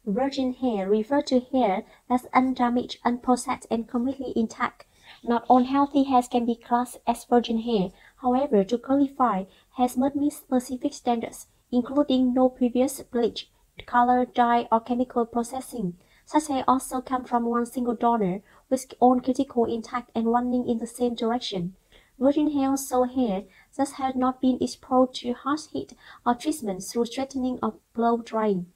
Virgin hair refers to hair that's undamaged, unprocessed, and completely intact. Not all healthy hairs can be classed as virgin hair. However, to qualify, hairs must meet specific standards, including no previous bleach, color, dye, or chemical processing. Such hair also come from one single donor, with all critical intact and running in the same direction. Virgin hair so hair that has not been exposed to harsh heat or treatment through straightening or blow drying.